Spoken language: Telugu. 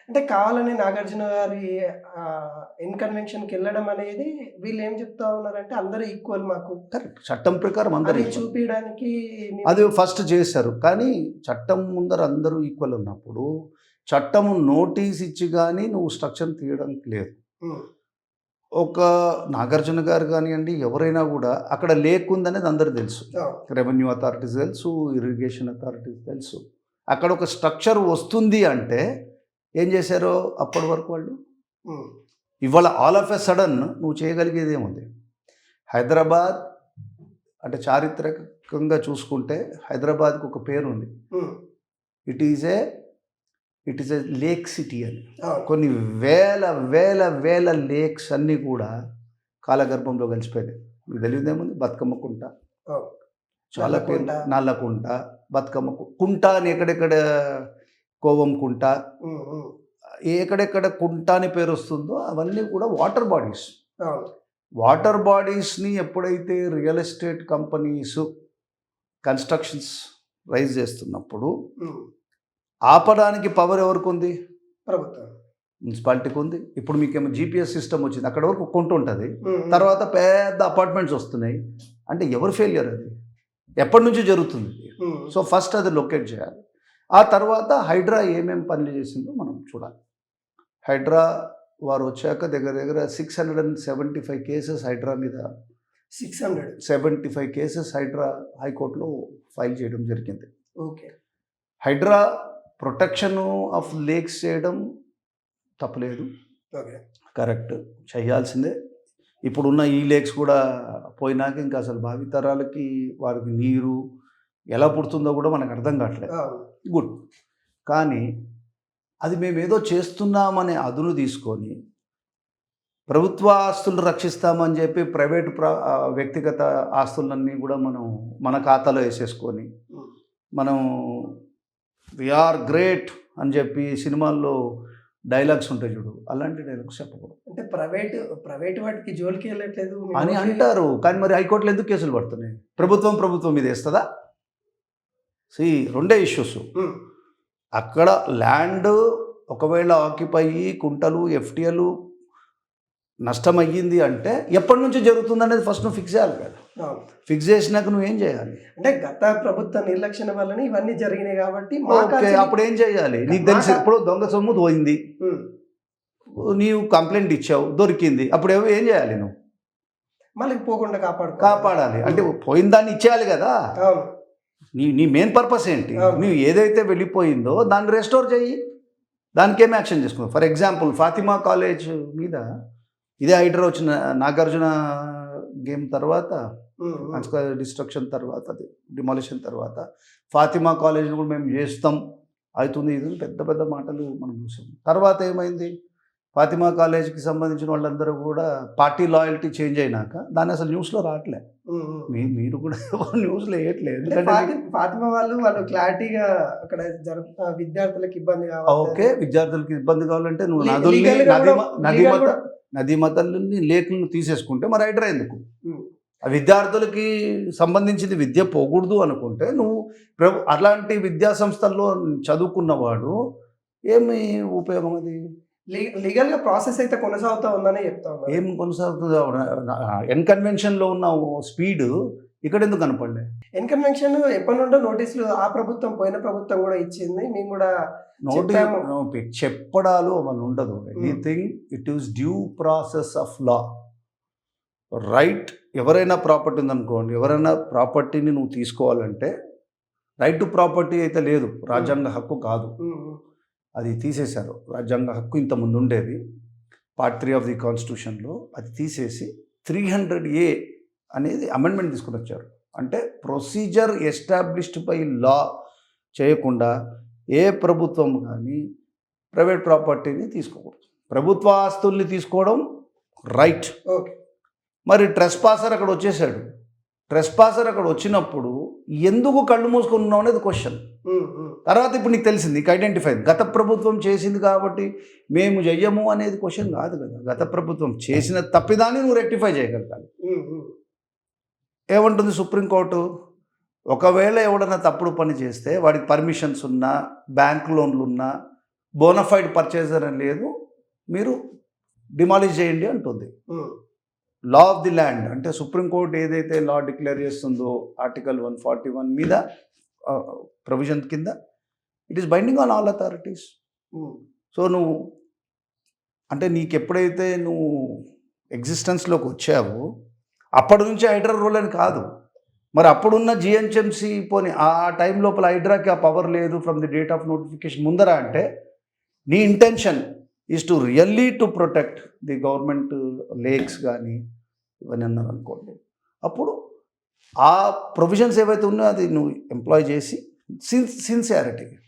అంటే కావాలని నాగార్జున గారి ఇన్‌కన్వెన్షన్‌కెళ్ళడం అనేది వీళ్ళేం చెప్తా ఉన్నారంటే అందరూ ఈక్వల్ మాకు కరెక్ట్. చట్టం ప్రకారం అందరూ అని ఈక్వల్. చూపియడానికి అది ఫస్ట్ చేశారు. కానీ చట్టం ముందర అందరూ ఈక్వల్ ఉన్నప్పుడు చట్టము నోటీస్ ఇచ్చి గానీ నువ్వు స్ట్రక్చర్ తీయడానికి లేదు. హ్మ్. ఒక నాగార్జున గారు కానియండి, ఎవరైనా కూడా అక్కడ లేక్ ఉందనేది అందరికీ తెలుసు. రెవెన్యూ అథారిటీస్ తెలుసు, ఇరిగేషన్ అథారిటీస్ తెలుసు. అక్కడ ఒక స్ట్రక్చర్ వస్తుంది అంటే ఏం చేశారో అప్పటి వరకు వాళ్ళు. హ్మ్. ఇవాళ ఆల్ ఆఫ్ ఎ సడన్ నువ్వు చేయగలిగేది ఏముంది? హైదరాబాద్ అంటే చారిత్రకంగా చూసుకుంటే హైదరాబాద్కి ఒక పేరు ఉంది. హ్మ్. It is a lake city అని. అవును. కొన్ని వేల వేల వేల లేక్స్ అన్నీ కూడా కాలగర్భంలో కలిసిపోయినాయి. మీకు తెలియదేముంది? బతుకమ్మ కుంట, అవును. చాలా పేరు, నల్లకుంట. నల్లకుంట, బతుకమ్మ కుంట అని ఎక్కడెక్కడ, కోవం కుంట, హ్మ్. హ్మ్. ఎక్కడెక్కడ కుంట అని పేరు వస్తుందో అవన్నీ కూడా వాటర్ బాడీస్. అవును. వాటర్ బాడీస్ని ఎప్పుడైతే real estate companies constructions rise చేస్తున్నప్పుడు హ్మ్. ఆపడానికి పవర్ ఎవరికి ఉంది? ప్రభుత్వం. మున్సిపాలిటీకి ఉంది. ఇప్పుడు మీకేమో జీపీఎస్ సిస్టమ్ వచ్చింది. అక్కడ వరకు కొంట ఉంటుంది. హ్మ్. తర్వాత పెద్ద అపార్ట్మెంట్స్ వస్తున్నాయి. అంటే ఎవరు ఫెయిల్యూర్ అది? ఎప్పటి నుంచి జరుగుతుంది? హ్మ్. సో ఫస్ట్ అది లొకేట్ చేయాలి. ఆ తర్వాత హైడ్రా ఏమేం పనులు చేసిందో మనం చూడాలి. హైడ్రా వారు వచ్చాక దగ్గర దగ్గర 675 కేసెస్ హైడ్రా మీద, 600. 75 కేసెస్ హైడ్రా హైకోర్టులో ఫైల్ చేయడం జరిగింది. Okay. Hydraa protection of lakes చేయడం తప్పలేదు, ఓకే. కరెక్ట్, చేయాల్సిందే. ఇప్పుడున్న ఈ లేక్స్ కూడా పోయినాక ఇంకా అసలు భావితరాలకి వారికి నీరు ఎలా పుడుతుందో కూడా మనకు అర్థం కావట్లేదు. అవును. గుడ్. కానీ అది మేమేదో చేస్తున్నామనే అదును తీసుకొని ప్రభుత్వ ఆస్తులు రక్షిస్తామని చెప్పి ప్రైవేటు వ్యక్తిగత ఆస్తులన్నీ కూడా మనం మన ఖాతాలో వేసేసుకొని హ్మ్. మనం వీఆర్ గ్రేట్ అని చెప్పి సినిమాల్లో డైలాగ్స్ ఉంటాయి చూడు, అలాంటి డైలాగ్స్ చెప్పకూడదు అంటే ప్రైవేట్ వాటికి జోలికి వెళ్ళట్లేదు అని అంటారు. కానీ మరి హైకోర్టులో ఎందుకు కేసులు పడుతున్నాయి? ప్రభుత్వం మీద వేస్తుందా? రెండే ఇష్యూస్. హ్మ్. అక్కడ ల్యాండ్ ఒకవేళ ఆక్యుపై కుంటలు, ఎఫ్టీఎలు నష్టం అయ్యింది అంటే ఎప్పటి నుంచి జరుగుతుంది అనేది ఫస్ట్ నువ్వు ఫిక్స్ చేయాలి కదా. అవును. ఫిక్స్ చేసినాక నువ్వేం చేయాలి? అంటే గత ప్రభుత్వ నిర్లక్ష్యం వల్లనే ఇవన్నీ జరిగినాయి కాబట్టి ఓకే, అప్పుడు ఏం చేయాలి? నీకు తెలిసి ఇప్పుడు దొంగ సొమ్ము పోయింది, నీవు కంప్లైంట్ ఇచ్చావు, దొరికింది, అప్పుడు ఏం చేయాలి? నువ్వు మళ్ళీ పోకుండా కాపాడాలి. అంటే పోయిన దాన్ని ఇచ్చేయాలి కదా. అవును. నీ మెయిన్ పర్పస్ ఏంటి? అవును. నువ్వు ఏదైతే వెళ్ళిపోయిందో దాన్ని రెస్టోర్ చెయ్యి. దానికేం యాక్షన్ చేసుకున్నావు? ఫర్ ఎగ్జాంపుల్ ఫాతిమా కాలేజ్ మీద ఇదే హైడ్రా వచ్చిన నాగార్జున గేమ్ తర్వాత, డిస్ట్రక్షన్ తర్వాత, అది డిమాలిషన్ తర్వాత ఫాతిమా కాలేజ్ని కూడా మేము చేస్తాం, అవుతుంది, ఇది పెద్ద పెద్ద మాటలు మనం చూసాం. తర్వాత ఏమైంది? ఫాతిమా కాలేజ్కి సంబంధించిన వాళ్ళందరూ కూడా పార్టీ లాయల్టీ చేంజ్ అయినాక దాన్ని అసలు న్యూస్లో రావట్లే. మీరు కూడా న్యూస్లో వేయట్లేదు. ఎందుకంటే ఫాతిమా వాళ్ళు క్లారిటీగా అక్కడ విద్యార్థులకు ఇబ్బంది కావాలి. ఓకే, విద్యార్థులకి ఇబ్బంది కావాలంటే నువ్వు నదీ మతాలని లేకులను తీసేసుకుంటే మరి హైడ్రా ఎందుకు? ఆ విద్యార్థులకి సంబంధించింది విద్య పోకూడదు అనుకుంటే నువ్వు అలాంటి విద్యా సంస్థల్లో చదువుకున్నవాడు ఏమి ఉపయోగం? అది లీగల్గా ప్రాసెస్ అయితే కొనసాగుతూ ఉందని చెప్తా ఉన్నా. ఏం కొనసాగుతుంది? ఎన్కన్వెన్షన్లో ఉన్న స్పీడ్ ఇక్కడ ఎందుకు కనపడలే? ఎన్కన్వెన్షన్ ఎప్పటి నుండో నోటీసులు పోయిన ప్రభుత్వం కూడా ఇచ్చింది. మేము కూడా చెప్పడాలు అవన్నీ ఉండదు. Anything it is due process of law. Right, ఎవరైనా ప్రాపర్టీ ఉందనుకోండి, ఎవరైనా ప్రాపర్టీని నువ్వు తీసుకోవాలంటే రైట్ టు ప్రాపర్టీ అయితే లేదు, రాజ్యాంగ హక్కు కాదు, అది తీసేశారు. రాజ్యాంగ హక్కు ఇంతకుముందు ఉండేది, పార్ట్ 3 ఆఫ్ ది కాన్స్టిట్యూషన్లో, అది తీసేసి 300A అనేది అమెండ్మెంట్ తీసుకుని వచ్చారు. అంటే ప్రొసీజర్ ఎస్టాబ్లిష్డ్ బై లా చేయకుండా ఏ ప్రభుత్వం కానీ ప్రైవేట్ ప్రాపర్టీని తీసుకోకూడదు. ప్రభుత్వ ఆస్తుల్ని తీసుకోవడం రైట్. ఓకే. మరి ట్రెస్పాసర్ అక్కడ వచ్చేసాడు. ట్రెస్పాసర్ అక్కడ వచ్చినప్పుడు ఎందుకు కళ్ళు మూసుకొని ఉన్నావు అనేది క్వశ్చన్. తర్వాత ఇప్పుడు నీకు తెలిసింది, నీకు ఐడెంటిఫై గత ప్రభుత్వం చేసింది కాబట్టి మేము చెయ్యము అనేది క్వశ్చన్ కాదు కదా. గత ప్రభుత్వం చేసిన తప్పిదాన్ని నువ్వు రెక్టిఫై చేయగలగాలి. ఏమంటుంది సుప్రీంకోర్టు? ఒకవేళ ఎవడన్నా తప్పుడు పని చేస్తే వాడికి పర్మిషన్స్ ఉన్నా, బ్యాంక్ లోన్లు ఉన్నా, బోనఫైడ్ పర్చేజర్ అని లేదు, మీరు డిమాలిష్ చేయండి అంటుంది. లా ఆఫ్ ది ల్యాండ్ అంటే సుప్రీంకోర్టు ఏదైతే లా డిక్లేర్ చేస్తుందో ఆర్టికల్ 141 మీద ప్రొవిజన్ కింద it is binding on all authorities. So నువ్వు అంటే నీకు ఎప్పుడైతే నువ్వు ఎగ్జిస్టెన్స్లోకి వచ్చావో అప్పటి నుంచి హైడ్రా రూల్ అని కాదు. మరి అప్పుడున్న జిహెచ్ఎంసీ పోని ఆ టైం లోపల హైడ్రాకి ఆ పవర్ లేదు from the date of notification ముందర అంటే నీ intention is to really to protect the government lakes కానీ ఇవన్నీ అన్నారు అనుకోండి, అప్పుడు ఆ ప్రొవిజన్స్ ఏవైతే ఉన్నాయో అది నువ్వు ఎంప్లాయ్ చేసి సిన్సియారిటీ